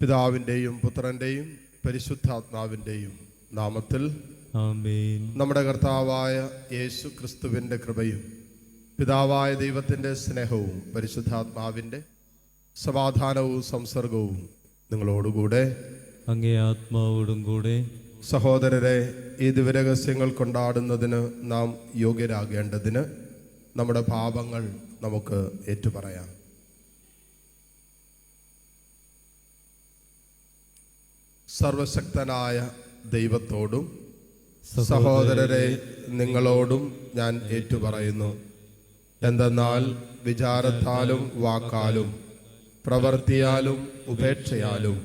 പിതാവിൻ്റെയും പുത്രൻ്റെയും പരിശുദ്ധാത്മാവിൻ്റെയും നാമത്തിൽ ആമേൻ. നമ്മുടെ കർത്താവായ യേശു ക്രിസ്തുവിൻ്റെ കൃപയും പിതാവായ ദൈവത്തിൻ്റെ സ്നേഹവും പരിശുദ്ധാത്മാവിൻ്റെ സമാധാനവും സംസർഗവും നിങ്ങളോടുകൂടെ അങ്ങേ ആത്മാവോടും കൂടെ. സഹോദരരെ, ഈ ദിവരഹസ്യങ്ങൾ കൊണ്ടാടുന്നതിന് നാം യോഗ്യരാകേണ്ടതിന് നമ്മുടെ പാപങ്ങൾ നമുക്ക് ഏറ്റുപറയാം. സർവശക്തനായ ദൈവത്തോടും സഹോദരരെ നിങ്ങളോടും ഞാൻ ഏറ്റുപറയുന്നു. എന്തെന്നാൽ വിചാരത്താലും വാക്കാലും പ്രവൃത്തിയാലും ഉപേക്ഷയാലും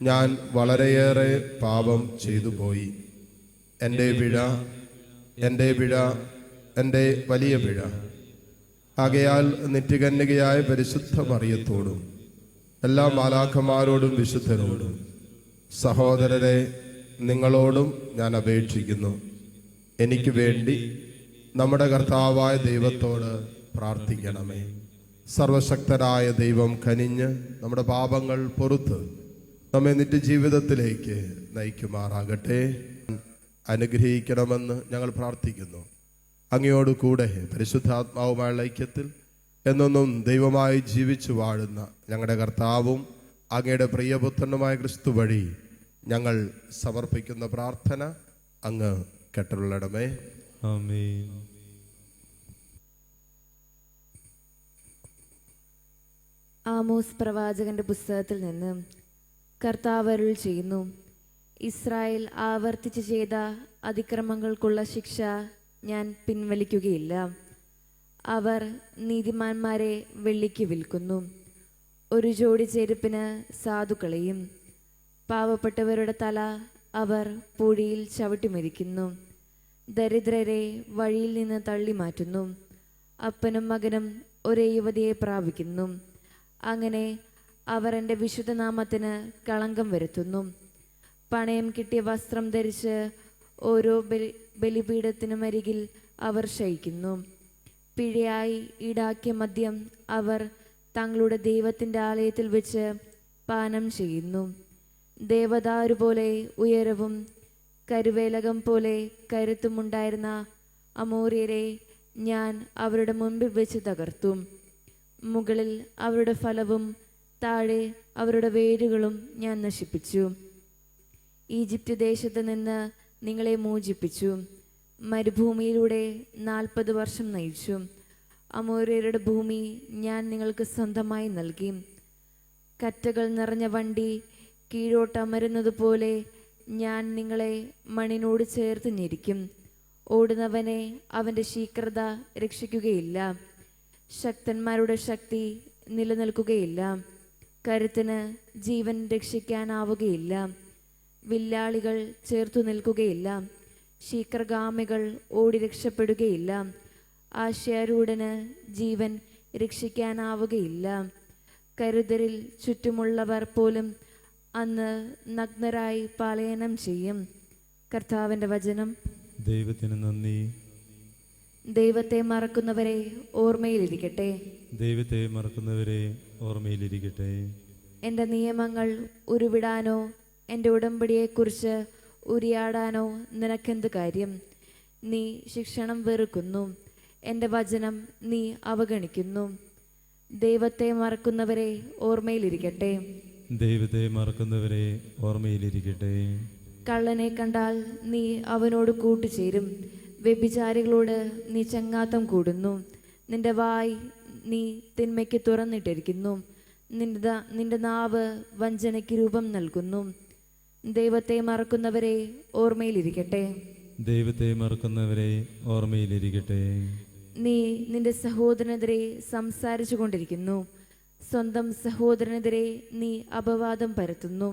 ഞാൻ വളരെയേറെ പാപം ചെയ്തു പോയി. എൻ്റെ വലിയ പിഴ. ആകയാൽ നിത്യകന്യകയായ പരിശുദ്ധ മറിയത്തോടും എല്ലാ മാലാഖമാരോടും വിശുദ്ധരോടും സഹോദരരെ നിങ്ങളോടും ഞാൻ അപേക്ഷിക്കുന്നു, എനിക്ക് വേണ്ടി നമ്മുടെ കർത്താവായ ദൈവത്തോട് പ്രാർത്ഥിക്കണമേ. സർവശക്തനായ ദൈവം കനിഞ്ഞ് നമ്മുടെ പാപങ്ങൾ പൊറുത്ത് നമ്മെ നിത്യജീവിതത്തിലേക്ക് നയിക്കുമാറാകട്ടെ. അനുഗ്രഹിക്കണമെന്ന് ഞങ്ങൾ പ്രാർത്ഥിക്കുന്നു. അങ്ങയോട് കൂടെ പരിശുദ്ധാത്മാവുമായുള്ള ഐക്യത്തിൽ എന്നൊന്നും ദൈവമായി ജീവിച്ചു വാഴുന്ന ഞങ്ങളുടെ കർത്താവും അങ്ങയുടെ പ്രിയപുത്രനുമായ ക്രിസ്തു വഴി ഞങ്ങൾ സമർപ്പിക്കുന്ന പ്രാർത്ഥന അങ്ങ് കേട്ടരുളണമേ. ആമേൻ. ആമോസ് പ്രവാചകന്റെ പുസ്തകത്തിൽ നിന്ന് കർത്താവ് അരുൾ ചെയ്യുന്നു: ഇസ്രായേൽ ആവർത്തിച്ച് ചെയ്ത അതിക്രമങ്ങൾക്കുള്ള ശിക്ഷ ഞാൻ പിൻവലിക്കുകയില്ല. അവർ നീതിമാന്മാരെ വെള്ളിക്ക് വിൽക്കുന്നു, ഒരു ജോഡി ചെരുപ്പിന് സാധുക്കളെയും. പാവപ്പെട്ടവരുടെ തല അവർ പൂഴിയിൽ ചവിട്ടിമരിക്കുന്നു, ദരിദ്രരെ വഴിയിൽ നിന്ന് തള്ളി മാറ്റുന്നു. അപ്പനും മകനും ഒരേ യുവതിയെ പ്രാപിക്കുന്നു. അങ്ങനെ അവർ എൻ്റെ വിശുദ്ധനാമത്തിന് കളങ്കം വരുത്തുന്നു. പണയം കിട്ടിയ വസ്ത്രം ധരിച്ച് ഓരോ ബലിപീഠത്തിനുമരികിൽ അവർ ശയിക്കുന്നു. പിഴയായി ഈടാക്കിയ മദ്യം അവർ തങ്ങളുടെ ദൈവത്തിൻ്റെ ആലയത്തിൽ വെച്ച് പാനം ചെയ്യുന്നു. ദേവദാരു പോലെ ഉയരവും കരുവേലകം പോലെ കരുത്തുമുണ്ടായിരുന്ന അമോര്യരെ ഞാൻ അവരുടെ മുൻപിൽ വെച്ച് തകർത്തു. മുകളിൽ അവരുടെ ഫലവും താഴെ അവരുടെ വേരുകളും ഞാൻ നശിപ്പിച്ചു. ഈജിപ്റ്റ് ദേശത്ത് നിന്ന് നിങ്ങളെ മോചിപ്പിച്ചു. മരുഭൂമിയിലൂടെ 40 വർഷം നയിച്ചു. അമോര്യരുടെ ഭൂമി ഞാൻ നിങ്ങൾക്ക് സ്വന്തമായി നൽകി. കറ്റകൾ നിറഞ്ഞ വണ്ടി കീഴോട്ടമരുന്നത് പോലെ ഞാൻ നിങ്ങളെ മണ്ണിനോട് ചേർത്ത് ഞെരിക്കും. ഓടുന്നവനെ അവൻ്റെ ശീഘ്രത രക്ഷിക്കുകയില്ല. ശക്തന്മാരുടെ ശക്തി നിലനിൽക്കുകയില്ല. കരുത്തിന് ജീവൻ രക്ഷിക്കാനാവുകയില്ല. വില്ലാളികൾ ചേർത്തു നിൽക്കുകയില്ല. ശീഘ്രഗാമികൾ ഓടി രക്ഷപ്പെടുകയില്ല. ആശയാരൂഢന് ജീവൻ രക്ഷിക്കാനാവുകയില്ല. കരുതലിൽ ചുറ്റുമുള്ളവർ പോലും അന്ന് നഗ്നരായി പലായനം ചെയ്യും. കർത്താവിൻ്റെ വചനം. ദൈവത്തിന് നന്ദി. ദൈവത്തെ മറക്കുന്നവരെ ഓർമ്മയിലിരിക്കട്ടെ. ദൈവത്തെ മറക്കുന്നവരെ ഓർമ്മയിലിരിക്കട്ടെ. എൻ്റെ നിയമങ്ങൾ ഉരുവിടാനോ എൻ്റെ ഉടമ്പടിയെക്കുറിച്ച് ഉരിയാടാനോ നിനക്കെന്ത് കാര്യം? നീ ശിക്ഷണം വെറുക്കുന്നു, എൻ്റെ വചനം നീ അവഗണിക്കുന്നു. ദൈവത്തെ മറക്കുന്നവരെ ഓർമ്മയിലിരിക്കട്ടെ. ദൈവത്തെ മറക്കുന്നവരെ ഓർമ്മയിലിരിക്കട്ടെ. കള്ളനെ കണ്ടാൽ നീ അവനോട് കൂട്ടുചേരും. വ്യഭിചാരികളോട് നീ ചങ്ങാത്തം കൂടുന്നു. നിന്റെ വായ് നീ തിന്മയ്ക്ക് തുറന്നിട്ടിരിക്കുന്നു. നിന്റെ നാവ് വഞ്ചനയ്ക്ക് രൂപം നൽകുന്നു. ദൈവത്തെ മറക്കുന്നവരെ ഓർമ്മയിലിരിക്കട്ടെ. ദൈവത്തെ മറക്കുന്നവരെ ഓർമ്മയിലിരിക്കട്ടെ. നീ നിന്റെ സഹോദരനെതിരെ സംസാരിച്ചു കൊണ്ടിരിക്കുന്നു. സ്വന്തം സഹോദരനെതിരെ നീ അപവാദം പരത്തുന്നു.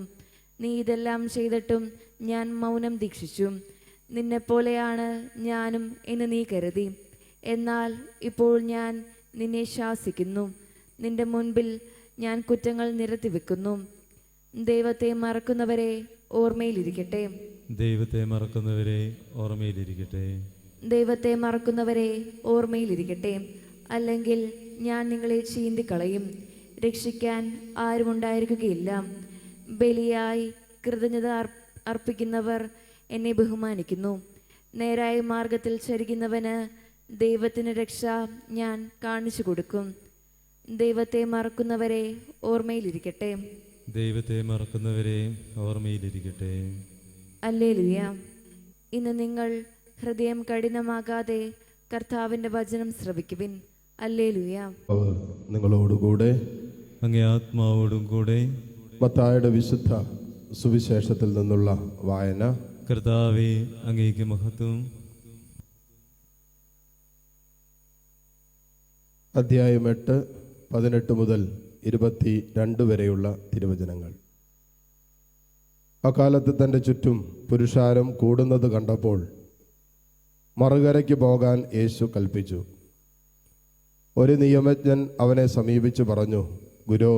നീ ഇതെല്ലാം ചെയ്തിട്ടും ഞാൻ മൗനം ദീക്ഷിച്ചു. നിന്നെപ്പോലെയാണ് ഞാനും എന്ന് നീ കരുതി. എന്നാൽ ഇപ്പോൾ ഞാൻ നിന്നെ ശാസിക്കുന്നു. നിന്റെ മുൻപിൽ ഞാൻ കുറ്റങ്ങൾ നിരത്തിവെക്കുന്നു. ദൈവത്തെ മറക്കുന്നവരെ ഓർമ്മയിലിരിക്കട്ടെ. ദൈവത്തെ മറക്കുന്നവരെ ഓർമ്മയിലിരിക്കട്ടെ. ദൈവത്തെ മറക്കുന്നവരെ ഓർമ്മയിലിരിക്കട്ടെ. അല്ലെങ്കിൽ ഞാൻ നിങ്ങളെ ചീന്തിക്കളയും. രക്ഷിക്കാൻ ആരുമുണ്ടായിരിക്കുകയില്ല. ബലിയായി കൃതജ്ഞത അർപ്പിക്കുന്നവർ എന്നെ ബഹുമാനിക്കുന്നു. നേരായ മാർഗത്തിൽ ചരിക്കുന്നവന് ദൈവത്തിന് രക്ഷ ഞാൻ കാണിച്ചു കൊടുക്കും. ദൈവത്തെ മറക്കുന്നവരെ ഓർമ്മയിലിരിക്കട്ടെ. ദൈവത്തെ മറക്കുന്നവരെ ഓർമ്മയിലിരിക്കട്ടെ. ഹല്ലേലൂയ. ഇന്ന് നിങ്ങൾ ഹൃദയം കഠിനമാകാതെ കർത്താവിന്റെ വചനം ശ്രവിക്കുവിൻ. ഹല്ലേലൂയ. അവർ നിങ്ങളോടുകൂടെ. അങ്ങേ ആത്മാവോടും കൂടെ. മത്തായിയുടെ വിശുദ്ധ സുവിശേഷത്തിൽ നിന്നുള്ള വായന. കർത്താവേ, അങ്ങേക്ക് മഹത്വം. അധ്യായം 8, 18 മുതൽ 22 വരെയുള്ള തിരുവചനങ്ങൾ. അക്കാലത്ത് തൻ്റെ ചുറ്റും പുരുഷാരം കൂടുന്നത് കണ്ടപ്പോൾ മറുകരയ്ക്ക് പോകാൻ യേശു കൽപ്പിച്ചു. ഒരു നിയമജ്ഞൻ അവനെ സമീപിച്ചു പറഞ്ഞു, ഗുരോ,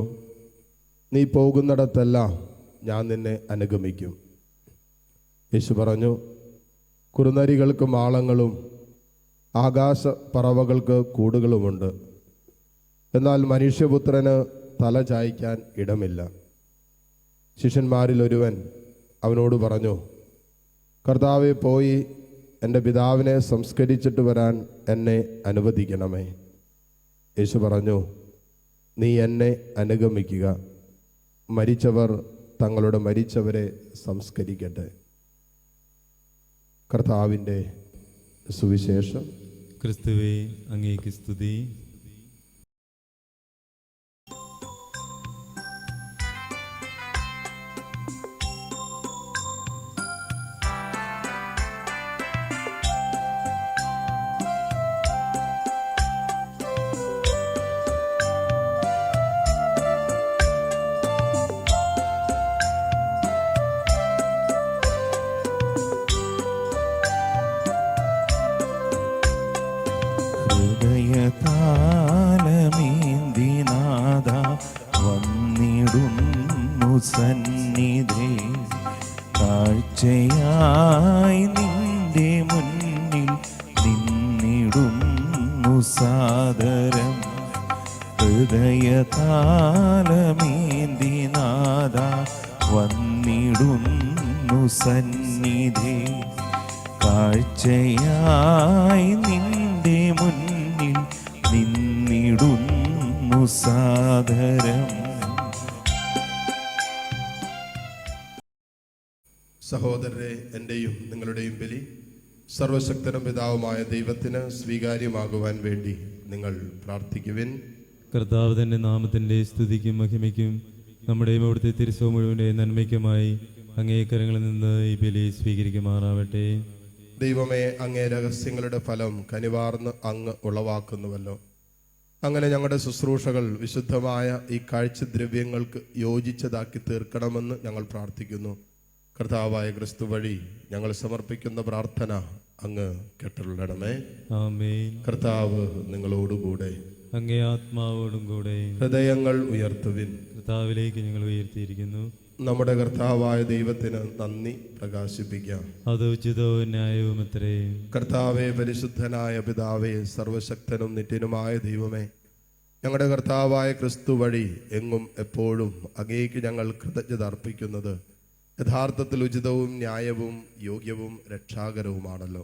നീ പോകുന്നിടത്തെല്ലാം ഞാൻ നിന്നെ അനുഗമിക്കും. യേശു പറഞ്ഞു, കുറുനരികൾക്ക് മാളങ്ങളും ആകാശ പറവകൾക്ക് കൂടുകളുമുണ്ട്, എന്നാൽ മനുഷ്യപുത്രന് തല ചായ്ക്കാൻ ഇടമില്ല. ശിഷ്യന്മാരിൽ ഒരുവൻ അവനോട് പറഞ്ഞു, കർത്താവേ, പോയി എൻ്റെ പിതാവിനെ സംസ്കരിച്ചിട്ട് വരാൻ എന്നെ അനുവദിക്കണമേ. യേശു പറഞ്ഞു, നീ എന്നെ അനുഗമിക്കുക. മരിച്ചവർ തങ്ങളുടെ മരിച്ചവരെ സംസ്കരിക്കട്ടെ. കർത്താവിൻ്റെ സുവിശേഷം. ക്രിസ്തുവേ, അങ്ങേക്ക് സ്തുതി. ഹൃദയതാലമേന്തിനാഥ വന്നിടുന്നു സന്നിധേ, കാഴ്ചയായി നിന്റെ മുന്നിൽ നിന്നിടുന്നു സാദരം. ഹൃദയതാലമേന്തിനാഥ വന്നിടുന്നു സന്നിധേ, കാഴ്ചയായി നിന്റെ മുന്നിൽ നിന്നിടുന്നു സാദരം. സഹോദരരെ, എൻ്റെയും നിങ്ങളുടെയും ബലി സർവശക്തനും പിതാവുമായ ദൈവത്തിന് സ്വീകാര്യമാകുവാൻ വേണ്ടി നിങ്ങൾ പ്രാർത്ഥിക്കുവിൻ. കർത്താവ് തന്റെ നാമത്തിന്റെ സ്തുതിക്കും മഹിമയ്ക്കും നമ്മുടെയും അവിടുത്തെ തിരുസഭ മുഴുവൻ്റെ നന്മയ്ക്കുമായി അങ്ങേ കരങ്ങളിൽ നിന്ന് ഈ ബലി സ്വീകരിക്കുമാറാവട്ടെ. ദൈവമേ, അങ്ങേ രഹസ്യങ്ങളുടെ ഫലം കനിവാർന്ന് അങ്ങ് ഉളവാക്കുന്നുവല്ലോ. അങ്ങനെ ഞങ്ങളുടെ ശുശ്രൂഷകൾ വിശുദ്ധമായ ഈ കാഴ്ചദ്രവ്യങ്ങൾക്ക് യോജിച്ചതാക്കി തീർക്കണമെന്ന് ഞങ്ങൾ പ്രാർത്ഥിക്കുന്നു. കർത്താവായ ക്രിസ്തു വഴി ഞങ്ങൾ സമർപ്പിക്കുന്ന പ്രാർത്ഥന അങ്ങ് കേട്ടരുളണമേ. ആമേൻ. കർത്താവ് നിങ്ങളോടുകൂടെ. അങ്ങേ ആത്മാവോടും കൂടെ. ഹൃദയങ്ങൾ ഉയർത്തുവിൻ. കർത്താവിലേക്ക് ഞങ്ങൾ ഉയർത്തിയിരിക്കുന്നു. നമ്മുടെ കർത്താവായ ദൈവത്തിന് നന്ദി പ്രകാശിപ്പിക്കാം. അത് ഉചിതവും ന്യായവും അത്രേ. കർത്താവേ, പരിശുദ്ധനായ പിതാവേ, സർവശക്തനും നിത്യനുമായ ദൈവമേ, ഞങ്ങളുടെ കർത്താവായ ക്രിസ്തു വഴി എങ്ങും എപ്പോഴും അങ്ങേക്ക് ഞങ്ങൾ കൃതജ്ഞത അർപ്പിക്കുന്നത് യഥാർത്ഥത്തിൽ ഉചിതവും ന്യായവും യോഗ്യവും രക്ഷാകരവുമാണല്ലോ.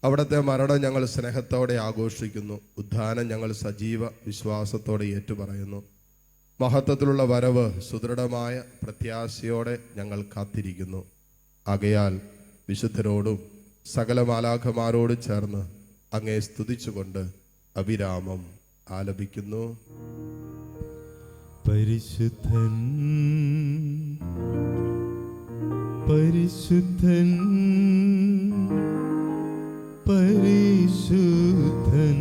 അവിടുത്തെ മരണം ഞങ്ങൾ സ്നേഹത്തോടെ ആഘോഷിക്കുന്നു. ഉദ്ധാനം ഞങ്ങൾ സജീവ വിശ്വാസത്തോടെ ഏറ്റുപറയുന്നു. മഹത്വത്തിലുള്ള വരവ് സുദൃഢമായ പ്രത്യാശയോടെ ഞങ്ങൾ കാത്തിരിക്കുന്നു. ആകയാൽ വിശുദ്ധരോടും സകല മാലാഖമാരോടും ചേർന്ന് അങ്ങേ സ്തുതിച്ചുകൊണ്ട് അവിരാമം ആലപിക്കുന്നു. പരിശുദ്ധൻ പരിശുദ്ധൻ പരിശുദ്ധൻ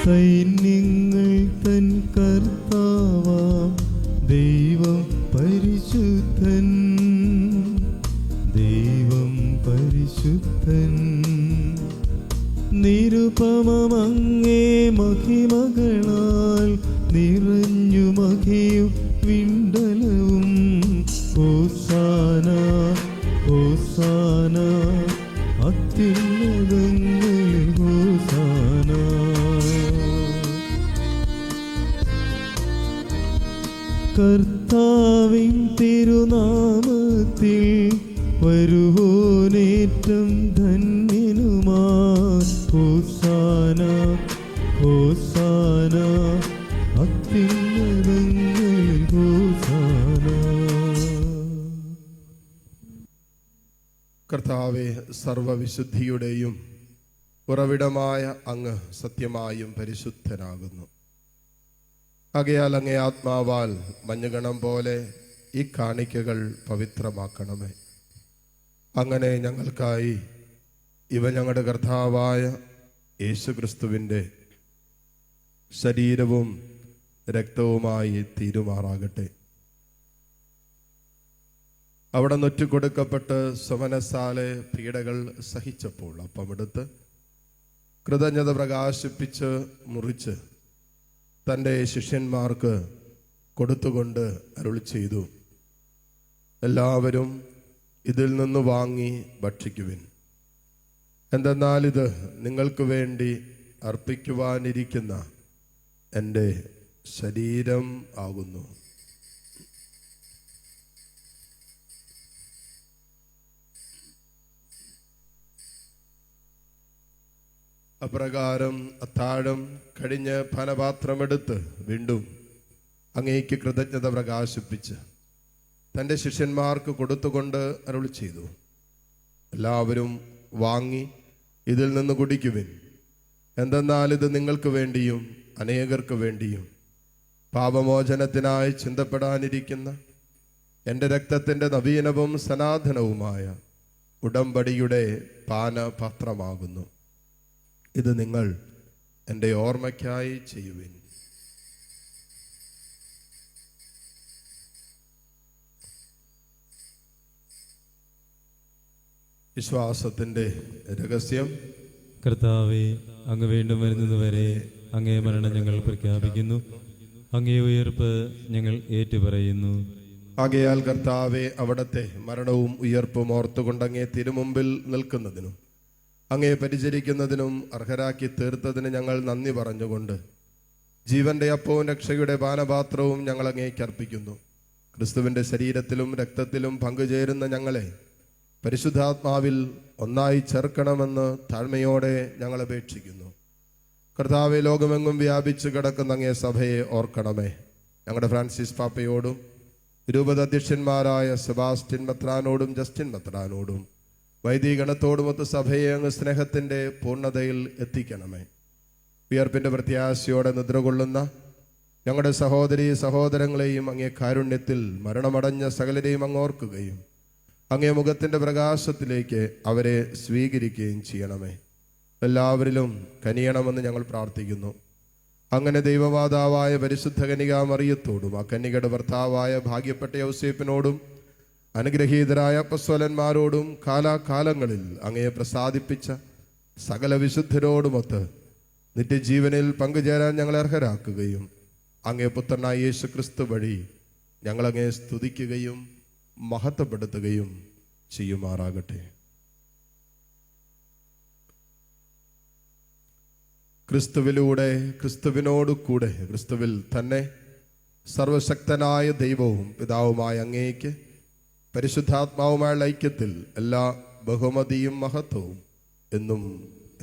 സൈന്യങ്ങൾ തൻ കർത്താവാം ദൈവം പരിശുദ്ധൻ, ദൈവം പരിശുദ്ധൻ. നിരുപമമങ്ങേ മഹിമകളാൽ നിറഞ്ഞു മഹിയും വിണ്ടലവും. ഹോസാന ഹോസാന അത്യുന്നതങ്ങളിൽ ഹോസാന. കർത്താവിൻ തിരുനാമത്തിൽ വരുവോനേറ്റം ധന്യനുമാ. ഹോസാന ഹോസാന അത്യുന്നതങ്ങളിൽ ഹോസാന. കർത്താവെ, സർവവിശുദ്ധിയുടെയും ഉറവിടമായ അങ്ങ് സത്യമായും പരിശുദ്ധനാകുന്നു. ആകയാൽ അങ്ങേ ആത്മാവാൽ മഞ്ഞുകണം പോലെ ഈ കാണിക്കകൾ പവിത്രമാക്കണമേ. അങ്ങനെ ഞങ്ങൾക്കായി ഇവ ഞങ്ങളുടെ കർത്താവായ യേശുക്രിസ്തുവിൻ്റെ ശരീരവും രക്തവുമായി തീരുമാറാകട്ടെ. അവിടെ നൊറ്റുകൊടുക്കപ്പെട്ട് സ്വമനസാലെ പീഡകൾ സഹിച്ചപ്പോൾ അപ്പമെടുത്ത് കൃതജ്ഞത പ്രകാശിപ്പിച്ച് മുറിച്ച് തൻ്റെ ശിഷ്യന്മാർക്ക് കൊടുത്തുകൊണ്ട് അരുളി ചെയ്തു, എല്ലാവരും ഇതിൽ നിന്ന് വാങ്ങി ഭക്ഷിക്കുവിൻ. എന്തെന്നാൽ ഇത് നിങ്ങൾക്ക് വേണ്ടി അർപ്പിക്കുവാനിരിക്കുന്ന എൻ്റെ ശരീരം ആകുന്നു. അപ്രകാരം അത്താഴം കഴിഞ്ഞ് പാനപാത്രമെടുത്ത് വീണ്ടും അങ്ങേക്ക് കൃതജ്ഞത പ്രകാശിപ്പിച്ച് തൻ്റെ ശിഷ്യന്മാർക്ക് കൊടുത്തുകൊണ്ട് അരുളി ചെയ്തു, എല്ലാവരും വാങ്ങി ഇതിൽ നിന്ന് കുടിക്കുവിൻ. എന്തെന്നാൽ ഇത് നിങ്ങൾക്ക് വേണ്ടിയും അനേകർക്ക് വേണ്ടിയും പാപമോചനത്തിനായി ചിന്തപ്പെടാനിരിക്കുന്ന എൻ്റെ രക്തത്തിൻ്റെ നവീനവും സനാതനവുമായ ഉടമ്പടിയുടെ പാനപാത്രമാകുന്നു. ഇത് നിങ്ങൾ എൻ്റെ ഓർമ്മയ്ക്കായി ചെയ്യുവിൻ. വിശ്വാസത്തിൻ്റെ രഹസ്യം. കർത്താവെ, അങ്ങ് വീണ്ടും വരുന്നതുവരെ അങ്ങേ മരണം ഞങ്ങൾ പ്രഖ്യാപിക്കുന്നു, അങ്ങേ ഉയർപ്പ് ഞങ്ങൾ ഏറ്റുപറയുന്നു. ആകയാൽ കർത്താവെ, അവിടത്തെ മരണവും ഉയർപ്പും ഓർത്തുകൊണ്ട് അങ്ങേ തിരുമുമ്പിൽ നിൽക്കുന്നതിനും അങ്ങേ പരിചരിക്കുന്നതിനും അർഹരാക്കി തീർത്തതിന് ഞങ്ങൾ നന്ദി പറഞ്ഞുകൊണ്ട് ജീവന്റെ അപ്പവും രക്ഷയുടെ പാനപാത്രവും ഞങ്ങൾ അങ്ങേക്ക് അർപ്പിക്കുന്നു. ക്രിസ്തുവിൻ്റെ ശരീരത്തിലും രക്തത്തിലും പങ്കുചേരുന്ന ഞങ്ങളെ പരിശുദ്ധാത്മാവിൽ ഒന്നായി ചേർക്കണമെന്ന് താഴ്മയോടെ ഞങ്ങൾ അപേക്ഷിക്കുന്നു. കർത്താവെ, ലോകമെങ്ങും വ്യാപിച്ചു കിടക്കുന്ന അങ്ങേ സഭയെ ഓർക്കണമേ. ഞങ്ങളുടെ ഫ്രാൻസിസ് പാപ്പയോടും രൂപത അധ്യക്ഷന്മാരായ സെബാസ്റ്റ്യൻ മെത്രാനോടും ജസ്റ്റിൻ മെത്രാനോടും വൈദികഗണത്തോടുമൊത്ത് സഭയെ അങ്ങ് സ്നേഹത്തിൻ്റെ പൂർണ്ണതയിൽ എത്തിക്കണമേ. വിയർപ്പിൻ്റെ പ്രത്യാശയോടെ നിദ്രകൊള്ളുന്ന ഞങ്ങളുടെ സഹോദരീ സഹോദരങ്ങളെയും അങ്ങേ കാരുണ്യത്തിൽ മരണമടഞ്ഞ സകലരെയും അങ്ങ് ഓർക്കുകയും അങ്ങേ മുഖത്തിൻ്റെ പ്രകാശത്തിലേക്ക് അവരെ സ്വീകരിക്കുകയും ചെയ്യണമേ. എല്ലാവരിലും കനിയണമെന്ന് ഞങ്ങൾ പ്രാർത്ഥിക്കുന്നു. അങ്ങനെ ദൈവമാതാവായ പരിശുദ്ധ കന്യകാ മറിയത്തോടും ആ കന്യകയുടെ ഭർത്താവായ ഭാഗ്യപ്പെട്ട യൗസേപ്പിനോടും അനുഗ്രഹീതരായ അപ്പസ്വലന്മാരോടും കാലാകാലങ്ങളിൽ അങ്ങയെ പ്രസാദിപ്പിച്ച സകല വിശുദ്ധരോടുമൊത്ത് നിത്യജീവനിൽ പങ്കുചേരാൻ ഞങ്ങളെ അർഹരാക്കുകയും അങ്ങേ പുത്രനായ യേശു ക്രിസ്തു വഴി ഞങ്ങളങ്ങേ സ്തുതിക്കുകയും മഹത്വപ്പെടുത്തുകയും ചെയ്യുമാറാകട്ടെ. ക്രിസ്തുവിലൂടെ, ക്രിസ്തുവിനോട് കൂടെ, ക്രിസ്തുവിൽ തന്നെ സർവശക്തനായ ദൈവവും പിതാവുമായ അങ്ങേക്ക് പരിശുദ്ധാത്മാവുമായുള്ള ഐക്യത്തിൽ എല്ലാ ബഹുമതിയും മഹത്വവും എന്നും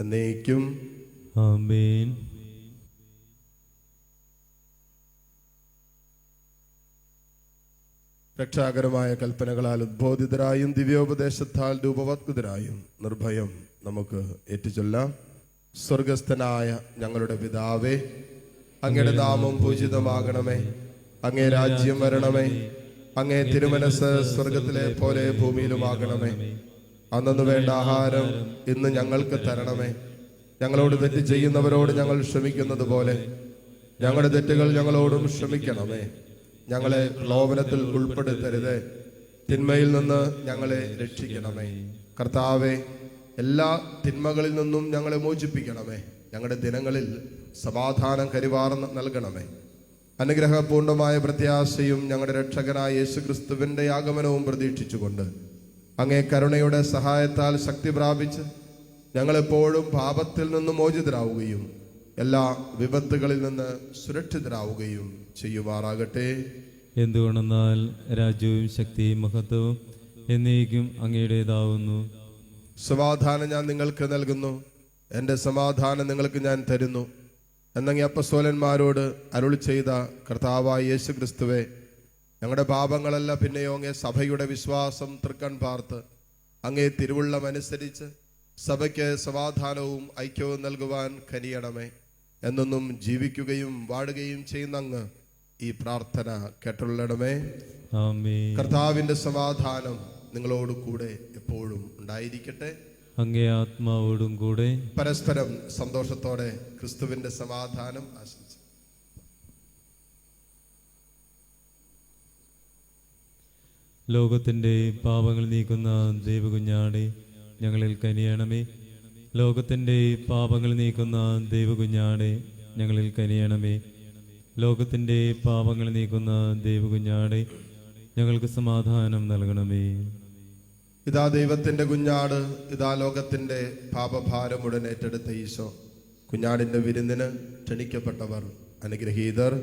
എന്നേക്കും ആമേൻ. രക്ഷാകരമായ കൽപ്പനകളാൽ ഉദ്ബോധിതരായും ദിവ്യോപദേശത്താൽ രൂപവത്കൃതരായും നിർഭയം നമുക്ക് ഏറ്റുചൊല്ലാം. സ്വർഗസ്ഥനായ ഞങ്ങളുടെ പിതാവേ, അങ്ങയുടെ നാമം പൂജിതമാകണമേ. അങ്ങേ രാജ്യം വരണമേ. അങ്ങേ തിരുമനസ് സ്വർഗത്തിലെ പോലെ ഭൂമിയിലുമാകണമേ. അന്നു വേണ്ട ആഹാരം ഇന്ന് ഞങ്ങൾക്ക് തരണമേ. ഞങ്ങളോട് തെറ്റ് ചെയ്യുന്നവരോട് ഞങ്ങൾ ക്ഷമിക്കുന്നത് പോലെ ഞങ്ങളുടെ തെറ്റുകൾ ഞങ്ങളോടും ക്ഷമിക്കണമേ. ഞങ്ങളെ പ്രലോഭനത്തിൽ ഉൾപ്പെടുത്തരുത്, തിന്മയിൽ നിന്ന് ഞങ്ങളെ രക്ഷിക്കണമേ. കർത്താവെ, എല്ലാ തിന്മകളിൽ നിന്നും ഞങ്ങളെ മോചിപ്പിക്കണമേ. ഞങ്ങളുടെ ദിനങ്ങളിൽ സമാധാനം കരിവാർന്ന് നൽകണമേ. അനുഗ്രഹപൂർണമായ പ്രത്യാശയും ഞങ്ങളുടെ രക്ഷകനായ യേശുക്രിസ്തുവിൻ്റെ ആഗമനവും പ്രതീക്ഷിച്ചുകൊണ്ട് അങ്ങേ കരുണയുടെ സഹായത്താൽ ശക്തി പ്രാപിച്ച് ഞങ്ങളെപ്പോഴും പാപത്തിൽ നിന്ന് മോചിതരാവുകയും എല്ലാ വിപത്തുകളിൽ നിന്ന് സുരക്ഷിതരാവുകയും ചെയ്യുമാറാകട്ടെ. എന്തുകൊണ്ടെന്നാൽ രാജ്യവും ശക്തിയും മഹത്വവും എന്നേക്കും അങ്ങയുടേതാവുന്നു. സമാധാനം ഞാൻ നിങ്ങൾക്ക് നൽകുന്നു, എൻ്റെ സമാധാനം നിങ്ങൾക്ക് ഞാൻ തരുന്നു എന്നങ്ങ് അപ്പസ്തോലന്മാരോട് അരുളി ചെയ്ത കർത്താവായ യേശു ക്രിസ്തുവേ, ഞങ്ങളുടെ പാപങ്ങളല്ല പിന്നെയോ അങ്ങേ സഭയുടെ വിശ്വാസം തൃക്കൺ പാർത്ത് അങ്ങേ തിരുവുള്ളമനുസരിച്ച് സഭയ്ക്ക് സമാധാനവും ഐക്യവും നൽകുവാൻ കനിയണമേ. എന്നൊന്നും ജീവിക്കുകയും വാഴുകയും ചെയ്യുന്ന അങ്ങ് ഈ പ്രാർത്ഥന കേട്ടുള്ളണമേ. ആമേൻ. കർത്താവിൻ്റെ സമാധാനം നിങ്ങളോട് കൂടെ എപ്പോഴും ഉണ്ടായിരിക്കട്ടെ. അങ്ങേ ആത്മാവോടും കൂടെ. പരസ്പരം സന്തോഷത്തോടെ ക്രിസ്തുവിന്റെ സമാധാനം ആശംസിച്ചു. ലോകത്തിൻ്റെ പാപങ്ങൾ നീക്കുന്ന ദൈവകുഞ്ഞാടെ ഞങ്ങളിൽ കനിയണമേ. ലോകത്തിൻ്റെ പാപങ്ങൾ നീക്കുന്ന ദൈവകുഞ്ഞാടെ ഞങ്ങളിൽ കനിയണമേ. ലോകത്തിൻ്റെ പാപങ്ങൾ നീക്കുന്ന ദൈവകുഞ്ഞാടെ ഞങ്ങൾക്ക് സമാധാനം നൽകണമേ. ഇതാ ദൈവത്തിന്റെ കുഞ്ഞാട്, ഇതാ ലോകത്തിന്റെ പാപഭാരം ഉടൻ ഏറ്റെടുത്ത ഈശോ. കുഞ്ഞാടിന്റെ വിരുന്നിന് ക്ഷണിക്കപ്പെട്ടവർ അനുഗ്രഹീതർ.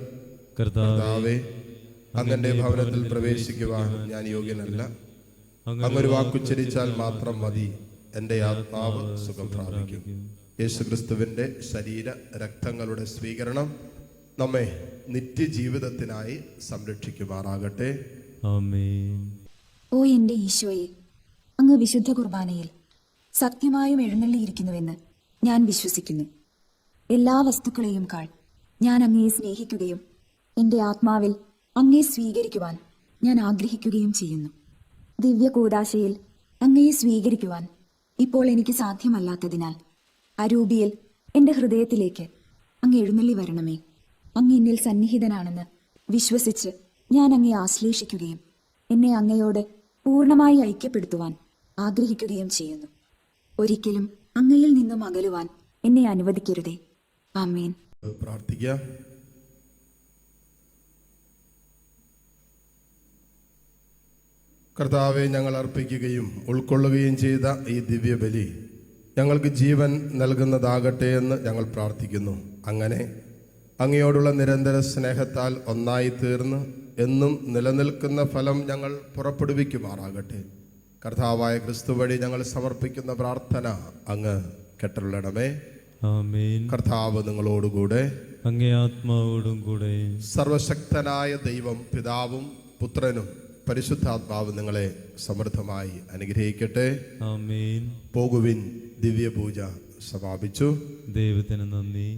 കർത്താവേ, അങ്ങന്റെ ഭവനത്തിൽ പ്രവേശിക്കുവാൻ ഞാൻ യോഗ്യനല്ല. അങ്ങൊരു വാക്കുച്ചരിച്ചാൽ മാത്രം മതി, എൻ്റെ ആത്മാവ് സുഖം പ്രാപിക്കും. യേശുക്രിസ്തുവിന്റെ ശരീര രക്തങ്ങളുടെ സ്വീകരണം നമ്മെ നിത്യജീവിതത്തിനായി സംരക്ഷിക്കുമാറാകട്ടെ. ആമേൻ. ഓ എൻ്റെ ഈശോയെ, അങ്ങ് വിശുദ്ധ കുർബാനയിൽ സത്യമായും എഴുന്നള്ളിയിരിക്കുന്നുവെന്ന് ഞാൻ വിശ്വസിക്കുന്നു. എല്ലാ വസ്തുക്കളെയും കാൾ ഞാൻ അങ്ങയെ സ്നേഹിക്കുകയും എൻ്റെ ആത്മാവിൽ അങ്ങയെ സ്വീകരിക്കുവാൻ ഞാൻ ആഗ്രഹിക്കുകയും ചെയ്യുന്നു. ദിവ്യ കൂദാശയിൽ അങ്ങയെ സ്വീകരിക്കുവാൻ ഇപ്പോൾ എനിക്ക് സാധ്യമല്ലാത്തതിനാൽ അരൂപിയിൽ എൻ്റെ ഹൃദയത്തിലേക്ക് അങ്ങ് എഴുന്നള്ളി വരണമേ. അങ്ങ് എന്നിൽ സന്നിഹിതനാണെന്ന് വിശ്വസിച്ച് ഞാൻ അങ്ങയെ ആശ്ലേഷിക്കുകയും എന്നെ അങ്ങയോട് പൂർണ്ണമായി ഐക്യപ്പെടുത്തുവാൻ ആഗ്രഹിക്കുകയും ചെയ്യുന്നു. ഒരിക്കലും അങ്ങയിൽ നിന്നും അകലുവാൻ എന്നെ അനുവദിക്കരുതേ. ആമേൻ. പ്രാർത്ഥിക്കാം. കർത്താവെ, ഞങ്ങൾ അർപ്പിക്കുകയും ഉൾക്കൊള്ളുകയും ചെയ്ത ഈ ദിവ്യബലി ഞങ്ങൾക്ക് ജീവൻ നൽകുന്നതാകട്ടെ എന്ന് ഞങ്ങൾ പ്രാർത്ഥിക്കുന്നു. അങ്ങനെ അങ്ങയോടുള്ള നിരന്തര സ്നേഹത്താൽ ഒന്നായി തീർന്ന് എന്നും നിലനിൽക്കുന്ന ഫലം ഞങ്ങൾ പുറപ്പെടുവിക്കുമാറാകട്ടെ. കർത്താവായ ക്രിസ്തു വഴി ഞങ്ങൾ സമർപ്പിക്കുന്ന പ്രാർത്ഥന അങ്ങ് കേട്ടരുളണമേ. ആമേൻ. കർത്താവ് നിങ്ങളോടുകൂടെ. അങ്ങേ ആത്മാവോടും കൂടെ. സർവശക്തനായ ദൈവം പിതാവും പുത്രനും പരിശുദ്ധാത്മാവ് നിങ്ങളെ സമൃദ്ധമായി അനുഗ്രഹിക്കട്ടെ. ആമേൻ. പോകുവിൻ. ദിവ്യപൂജ സമാപിച്ചു. ദൈവത്തിന് നന്ദി.